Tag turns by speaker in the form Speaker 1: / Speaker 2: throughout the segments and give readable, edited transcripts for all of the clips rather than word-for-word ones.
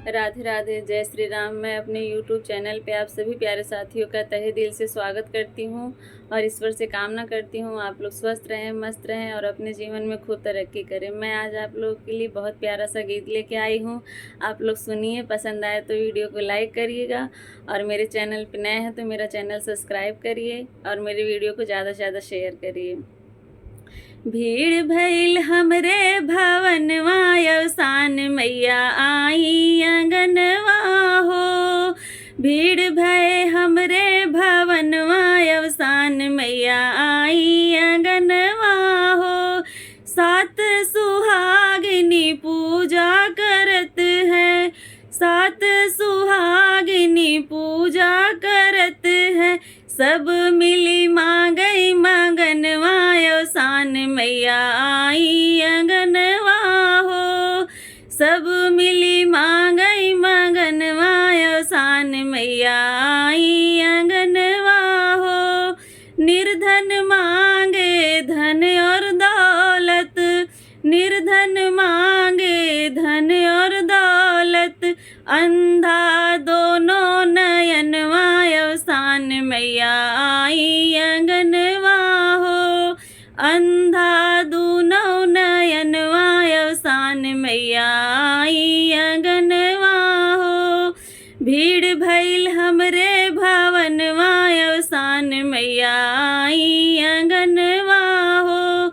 Speaker 1: राधे राधे, जय श्री राम। मैं अपने YouTube चैनल पे आप सभी प्यारे साथियों का तहे दिल से स्वागत करती हूँ और ईश्वर से कामना करती हूँ आप लोग स्वस्थ रहें, मस्त रहें और अपने जीवन में खूब तरक्की करें। मैं आज आप लोगों के लिए बहुत प्यारा सा गीत लेके आई हूँ। आप लोग सुनिए, पसंद आए तो वीडियो को लाइक करिएगा और मेरे चैनल पे नए हैं तो मेरा चैनल सब्सक्राइब करिए और मेरे वीडियो को ज़्यादा से ज़्यादा शेयर करिए। भीड़ भइल हमरे भवनवा, अवसान मैया आई अंगनवा हो। भीड़ भय हमरे भवनवा, अवसान मैया आई अंगनवा हो। सात सुहागिनी पूजा करत है, सात सुहागिनी पूजा करत है। सब मिली मांगई मगनवा, अवसान मैया आई अंगनवा हो। सब मिली मांगई मगनवा, अवसान मैया आई अंगनवा हो। निर्धन मांगे धन और दौलत, निर्धन मांगे धन और दौलत। अंधा दोनों नयनवा, अवसान मैया आई अंगनवा हो। अंधा दोनों नयनवा, अवसान मैया आई अंगनवा हो। भीड़ भइल हमरे भवनवा, अवसान मैया आई अंगनवा हो।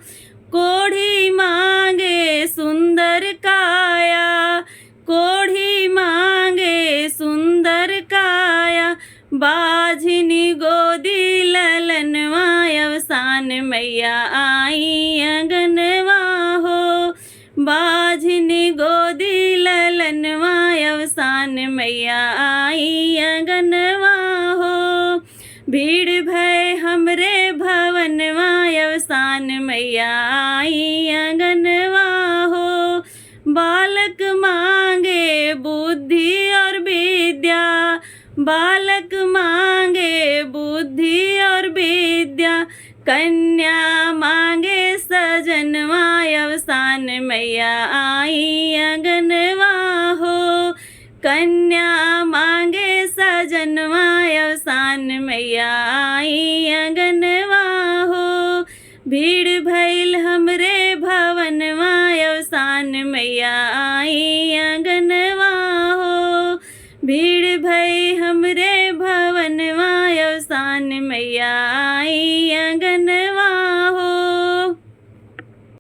Speaker 1: कोढ़ी मांगे सुंदर काया, कोढ़ी मांगे सुंदर काया। बाझिनी गोदी ललनवा, अवसान मैया आई अंगनवा हो। बाझिनी गोदी ललनवा, अवसान मैया आई अंगनवा हो। भीड़ भय हमरे भवनवा, अवसान मैया आई अंगनवा हो। बालक मांगे बुद्धि और विद्या, बालक मांगे बुद्धि और विद्या। कन्या मांगे सजनवा, अवसान मैया आई अंगनवा हो। कन्या मांगे सजनवा, अवसान मैया आई अंगनवा हो। भीड़ भइल हमरे भवनवा, अवसान मैया